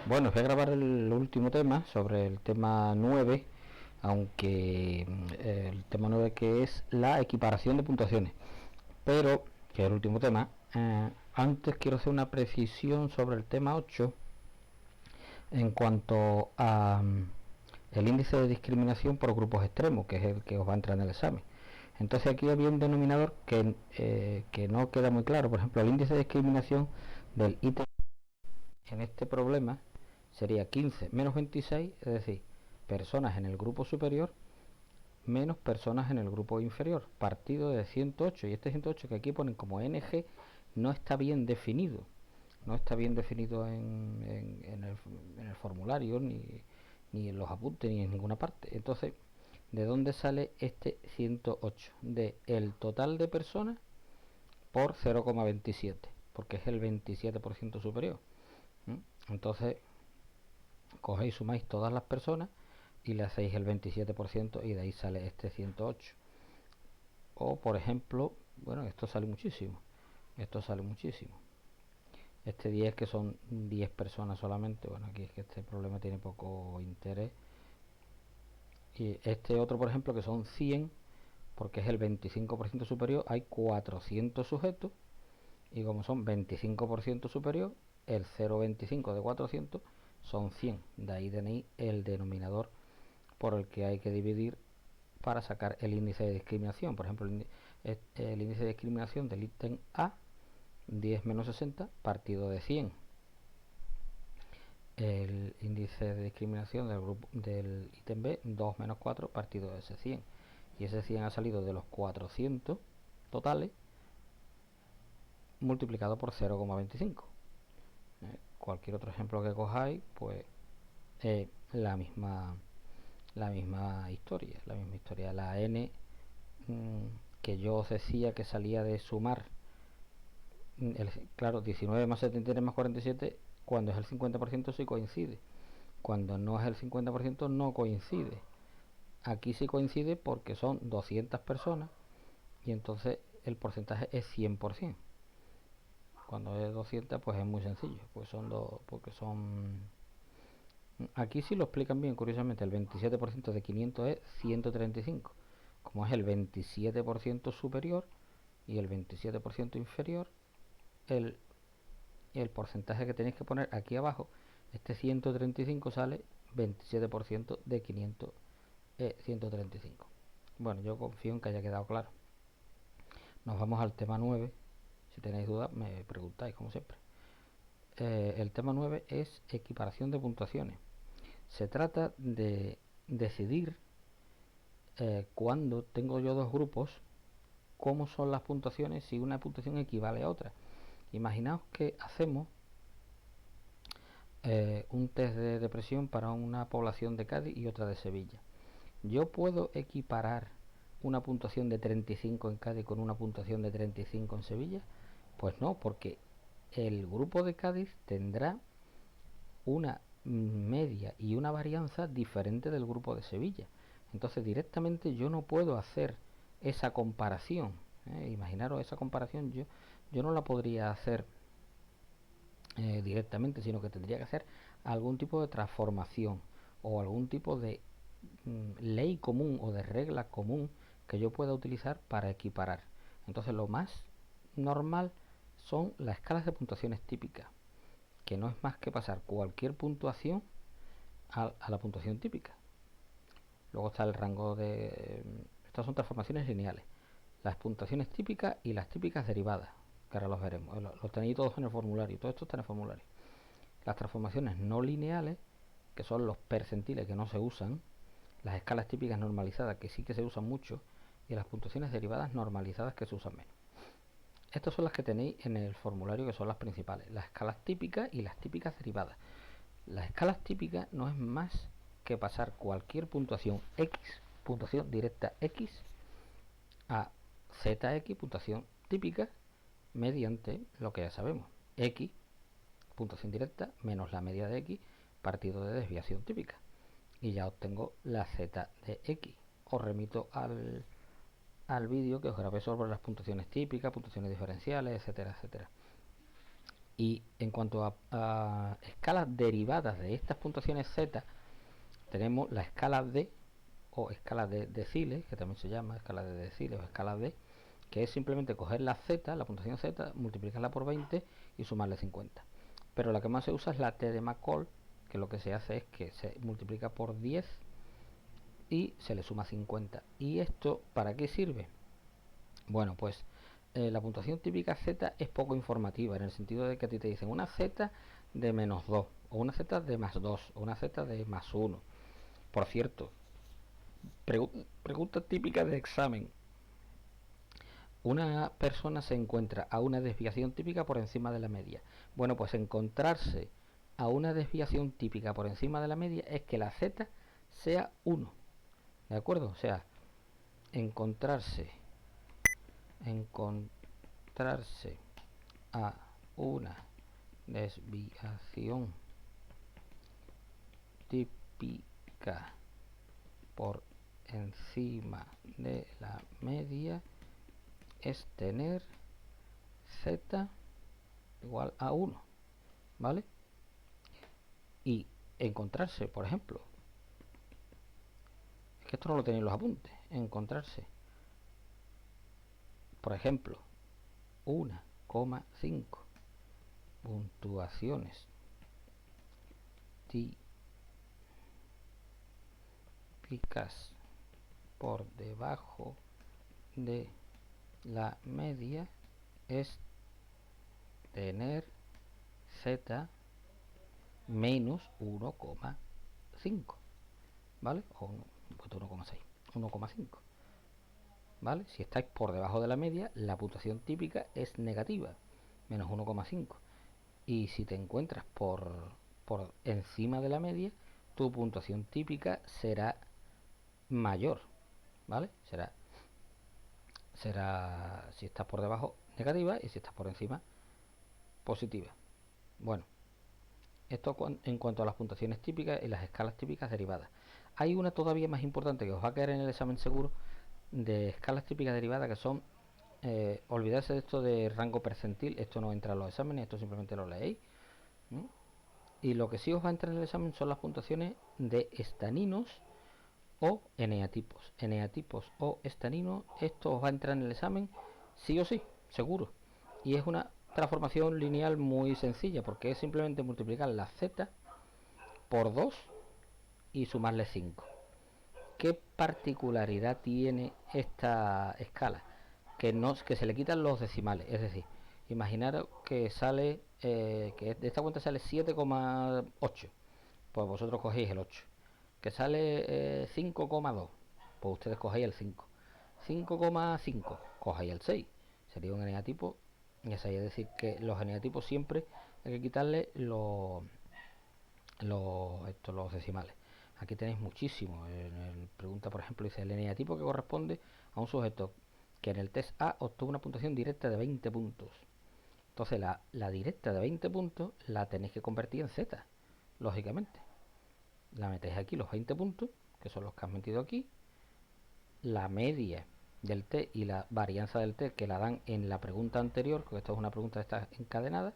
Bueno, voy a grabar el último tema sobre el tema 9, aunque el tema 9 que es la equiparación de puntuaciones, pero que es el último tema. Antes quiero hacer una precisión sobre el tema 8 en cuanto a el índice de discriminación por grupos extremos, que es el que os va a entrar en el examen. Entonces aquí había un denominador que no queda muy claro. Por ejemplo, el índice de discriminación del ítem en este problema sería 15 menos 26, es decir, personas en el grupo superior menos personas en el grupo inferior, partido de 108. Y este 108 que aquí ponen como NG no está bien definido. No está bien definido en el formulario, ni en los apuntes, ni en ninguna parte. Entonces, ¿de dónde sale este 108? De el total de personas por 0,27, porque es el 27% superior. Entonces, cogéis, sumáis todas las personas y le hacéis el 27% y de ahí sale este 108. O, por ejemplo, bueno, esto sale muchísimo. Esto sale muchísimo. Este 10 que son 10 personas solamente. Bueno, aquí es que este problema tiene poco interés. Y este otro, por ejemplo, que son 100, porque es el 25% superior, hay 400 sujetos. Y como son 25% superior, el 0,25 de 400 son 100. De ahí tenéis el denominador por el que hay que dividir para sacar el índice de discriminación. Por ejemplo, el índice de discriminación del ítem A, 10 menos 60, partido de 100. El índice de discriminación del ítem B, 2 menos 4, partido de ese 100. Y ese 100 ha salido de los 400 totales multiplicado por 0,25. Cualquier otro ejemplo que cojáis, pues la misma historia. La n que yo os decía que salía de sumar, claro, 19 más 73 más 47, cuando es el 50% sí coincide, cuando no es el 50% no coincide. Aquí sí coincide porque son 200 personas y entonces el porcentaje es 100%. Cuando es 200 pues es muy sencillo, pues porque son. Aquí sí lo explican bien, curiosamente, el 27% de 500 es 135. Como es el 27% superior y el 27% inferior, el, el porcentaje que tenéis que poner aquí abajo, este 135 sale 27% de 500 es 135. Bueno, yo confío en que haya quedado claro. Nos vamos al tema 9. Si tenéis dudas me preguntáis, como siempre. El tema 9 es equiparación de puntuaciones. Se trata de decidir cuando tengo yo dos grupos, cómo son las puntuaciones si una puntuación equivale a otra. Imaginaos que hacemos un test de depresión para una población de Cádiz y otra de Sevilla. Yo puedo equiparar una puntuación de 35 en Cádiz con una puntuación de 35 en Sevilla. Pues no, porque el grupo de Cádiz tendrá una media y una varianza diferente del grupo de Sevilla. Entonces directamente yo no puedo hacer esa comparación. Imaginaros esa comparación, yo no la podría hacer directamente, sino que tendría que hacer algún tipo de transformación o algún tipo de ley común o de regla común que yo pueda utilizar para equiparar. Entonces lo más normal son las escalas de puntuaciones típicas, que no es más que pasar cualquier puntuación a la puntuación típica. Luego está el rango de. Estas son transformaciones lineales. Las puntuaciones típicas y las típicas derivadas, que ahora los veremos. Los tenéis todos en el formulario, todo esto está en el formulario. Las transformaciones no lineales, que son los percentiles que no se usan, las escalas típicas normalizadas, que sí que se usan mucho, y las puntuaciones derivadas normalizadas, que se usan menos. Estas son las que tenéis en el formulario, que son las principales, las escalas típicas y las típicas derivadas. Las escalas típicas no es más que pasar cualquier puntuación X, puntuación directa X, a ZX, puntuación típica, mediante lo que ya sabemos, X, puntuación directa, menos la media de X, partido de desviación típica. Y ya obtengo la Z de X. Os remito al vídeo que os grabé sobre las puntuaciones típicas, puntuaciones diferenciales, etcétera, etcétera. Y en cuanto a escalas derivadas de estas puntuaciones z, tenemos la escala D, o escala de deciles, que también se llama escala de deciles o escala D, que es simplemente coger la z, la puntuación z, multiplicarla por 20 y sumarle 50. Pero la que más se usa es la T de McCall, que lo que se hace es que se multiplica por 10 y se le suma 50. ¿Y esto para qué sirve? Bueno, pues la puntuación típica z es poco informativa, en el sentido de que a ti te dicen una z de menos 2, o una z de más 2, o una z de más 1. Por cierto, pregunta típica de examen. Una persona se encuentra a una desviación típica por encima de la media. Bueno, pues encontrarse a una desviación típica por encima de la media es que la z sea 1. ¿De acuerdo? O sea, encontrarse a una desviación típica por encima de la media es tener z igual a 1, ¿vale? Y encontrarse, por ejemplo, es que esto no lo tenéis en los apuntes, encontrarse, por ejemplo, 1,5 puntuaciones típicas por debajo de la media es tener z menos 1,5, ¿vale? O 1,6, 1,5, ¿vale? Si estáis por debajo de la media, la puntuación típica es negativa, menos 1,5. Y si te encuentras por encima de la media, tu puntuación típica será mayor, ¿vale? Será, si estás por debajo, negativa, y si estás por encima, positiva. Bueno, esto en cuanto a las puntuaciones típicas y las escalas típicas derivadas. Hay una todavía más importante que os va a caer en el examen seguro, de escalas típicas derivadas, que son, olvidarse de esto de rango percentil. Esto no entra en los exámenes, esto simplemente lo leéis, ¿no? Y lo que sí os va a entrar en el examen son las puntuaciones de estaninos o eneatipos. Eneatipos o estaninos, esto os va a entrar en el examen sí o sí, seguro. Y es una transformación lineal muy sencilla, porque es simplemente multiplicar la z por 2 y sumarle 5. ¿Qué particularidad tiene esta escala? Que se le quitan los decimales, es decir, imaginar que sale, que de esta cuenta sale 7,8, pues vosotros cogéis el 8. Que sale 5,2, pues ustedes cogéis el 5. 5,5, cogéis el 6. Sería un eneatipo. Es decir, que los eneatipos siempre hay que quitarle los decimales. Aquí tenéis muchísimo. Pregunta, por ejemplo, dice el eneatipo que corresponde a un sujeto que en el test A obtuvo una puntuación directa de 20 puntos. Entonces la directa de 20 puntos la tenéis que convertir en Z, lógicamente. La metéis aquí los 20 puntos, que son los que has metido aquí, la media del t y la varianza del t que la dan en la pregunta anterior, porque esto es una pregunta de estas encadenadas,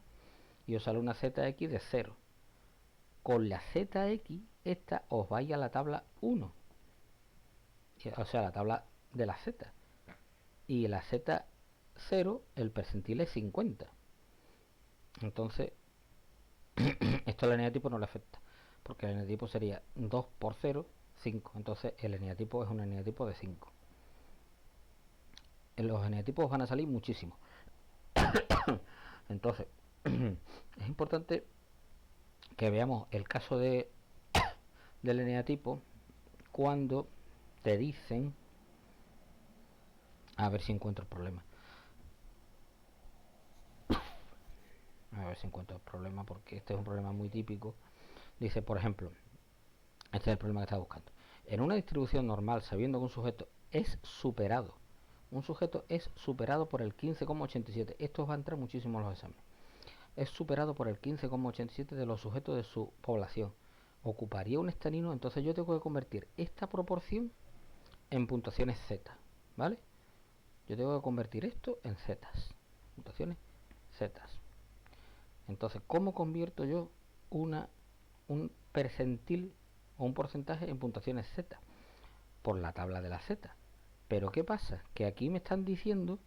y os sale una zx de 0. Con la zx, esta os vais a la tabla 1, o sea, la tabla de la z, y la z0, el percentil es 50. Entonces, esto al eneatipo no le afecta, porque el eneatipo sería 2 por 0, 5. Entonces el eneatipo es un eneatipo de 5. En los eneatipos van a salir muchísimos. Entonces, es importante que veamos el caso del eneatipo cuando te dicen, a ver si encuentro el problema. A ver si encuentro el problema, porque este es un problema muy típico. Dice, por ejemplo, este es el problema que está buscando. En una distribución normal, sabiendo que un sujeto es superado por el 15,87. Esto va a entrar muchísimo en los exámenes. Es superado por el 15,87 de los sujetos de su población. Ocuparía un estanino, entonces yo tengo que convertir esta proporción en puntuaciones z, ¿vale? Yo tengo que convertir esto en zetas, puntuaciones zetas. Entonces, ¿cómo convierto yo un percentil o un porcentaje en puntuaciones Z? Por la tabla de la Z. Pero ¿qué pasa? Que aquí me están diciendo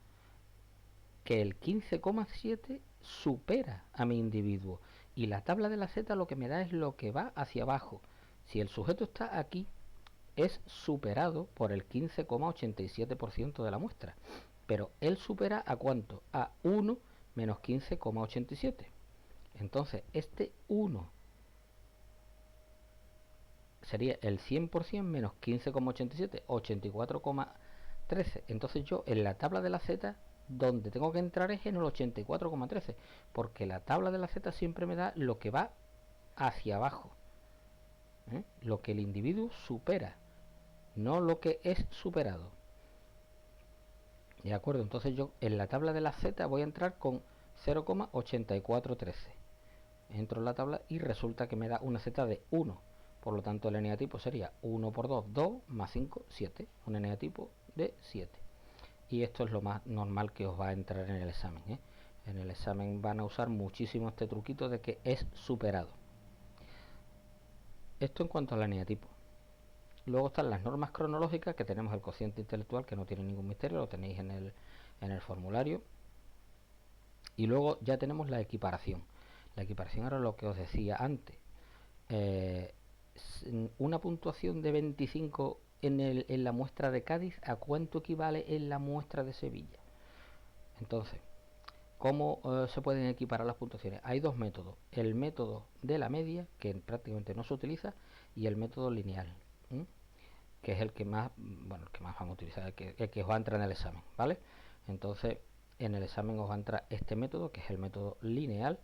que el 15,7 supera a mi individuo, y la tabla de la Z lo que me da es lo que va hacia abajo. Si el sujeto está aquí, es superado por el 15,87% de la muestra, pero él supera ¿a cuánto? A 1 menos 15,87. Entonces este 1 sería el 100% menos 15,87, 84,13. Entonces yo en la tabla de la Z donde tengo que entrar es en el 84,13, porque la tabla de la Z siempre me da lo que va hacia abajo, lo que el individuo supera, no lo que es superado. De acuerdo, entonces yo en la tabla de la Z voy a entrar con 0,8413. Entro en la tabla y resulta que me da una Z de 1. Por lo tanto, el eneatipo sería 1 por 2, 2, más 5, 7. Un eneatipo de 7. Y esto es lo más normal que os va a entrar en el examen. En el examen van a usar muchísimo este truquito de que es superado. Esto en cuanto al eneatipo. Luego están las normas cronológicas, que tenemos el cociente intelectual, que no tiene ningún misterio, lo tenéis en el formulario. Y luego ya tenemos la equiparación. La equiparación era lo que os decía antes. Una puntuación de 25 en la muestra de Cádiz, ¿a cuánto equivale en la muestra de Sevilla? Entonces, ¿cómo se pueden equiparar las puntuaciones? Hay dos métodos. El método de la media, que prácticamente no se utiliza, y el método lineal, que es el que más, bueno, el que más van a utilizar, el que os va a entrar en el examen, ¿vale? Entonces, en el examen os va a entrar este método, que es el método lineal.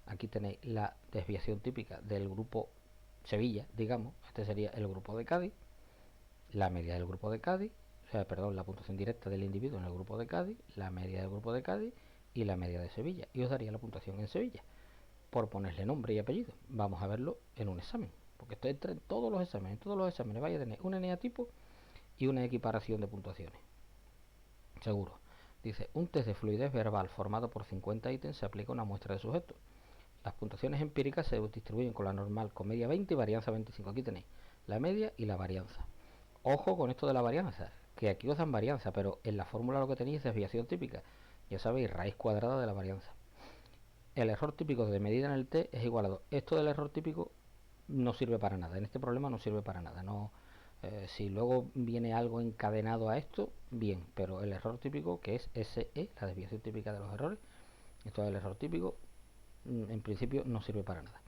Aquí tenéis la desviación típica del grupo Sevilla, digamos. Este sería el grupo de Cádiz, la media del grupo de Cádiz, perdón, la puntuación directa del individuo en el grupo de Cádiz, la media del grupo de Cádiz y la media de Sevilla. Y os daría la puntuación en Sevilla, por ponerle nombre y apellido. Vamos a verlo en un examen, porque esto entra en todos los exámenes. En todos los exámenes vais a tener un eneatipo y una equiparación de puntuaciones. Seguro. Dice, un test de fluidez verbal formado por 50 ítems se aplica a una muestra de sujeto. Las puntuaciones empíricas se distribuyen con la normal con media 20 y varianza 25. Aquí tenéis la media y la varianza. Ojo con esto de la varianza, que aquí os dan varianza, pero en la fórmula lo que tenéis es desviación típica. Ya sabéis, raíz cuadrada de la varianza. El error típico de medida en el t es igual a 2. Esto del error típico no sirve para nada. En este problema no sirve para nada. No, si luego viene algo encadenado a esto, bien, pero el error típico, que es SE, la desviación típica de los errores, esto del error típico, en principio no sirve para nada.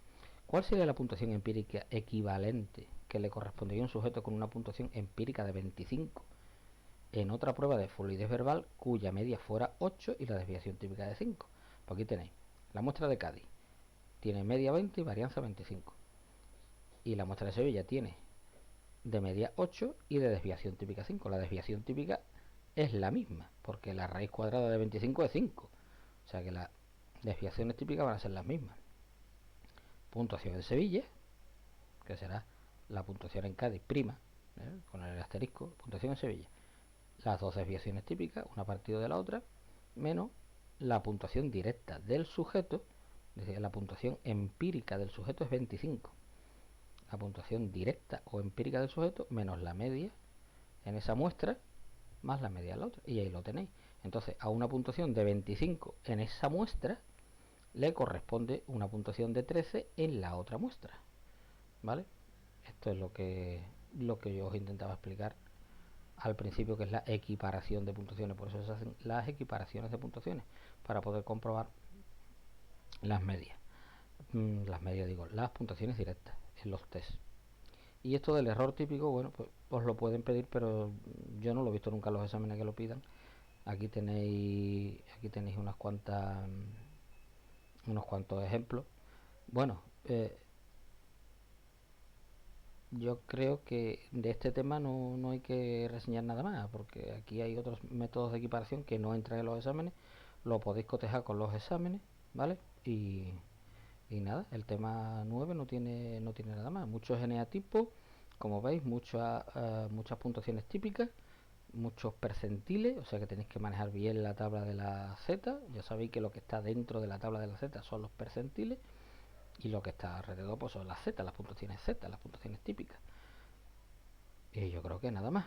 ¿Cuál sería la puntuación empírica equivalente que le correspondería a un sujeto con una puntuación empírica de 25 en otra prueba de fluidez verbal cuya media fuera 8 y la desviación típica de 5? Pues aquí tenéis la muestra de Cádiz, tiene media 20 y varianza 25. Y la muestra de Sevilla tiene de media 8 y de desviación típica 5. La desviación típica es la misma, porque la raíz cuadrada de 25 es 5. O sea que las desviaciones típicas van a ser las mismas. Puntuación en Sevilla, que será la puntuación en Cádiz prima, con el asterisco, puntuación en Sevilla. Las dos desviaciones típicas, una partida de la otra, menos la puntuación directa del sujeto, es decir, la puntuación empírica del sujeto es 25. La puntuación directa o empírica del sujeto menos la media en esa muestra más la media en la otra. Y ahí lo tenéis. Entonces, a una puntuación de 25 en esa muestra le corresponde una puntuación de 13 en la otra muestra. ¿Vale? Esto es lo que yo os intentaba explicar al principio, que es la equiparación de puntuaciones. Por eso se hacen las equiparaciones de puntuaciones, para poder comprobar las medias. Las medias, digo, las puntuaciones directas en los test. Y esto del error típico, bueno, pues os lo pueden pedir, pero yo no lo he visto nunca en los exámenes que lo pidan. Aquí tenéis unos cuantos ejemplos. Bueno, yo creo que de este tema no hay que reseñar nada más, porque aquí hay otros métodos de equiparación que no entran en los exámenes. Lo podéis cotejar con los exámenes, ¿vale? Y nada, el tema 9 no tiene nada más. Muchos eneatipos, como veis, muchas puntuaciones típicas, muchos percentiles, o sea que tenéis que manejar bien la tabla de la Z. Ya sabéis que lo que está dentro de la tabla de la Z son los percentiles y lo que está alrededor pues son las Z, las puntuaciones Z, las puntuaciones típicas. Y yo creo que nada más.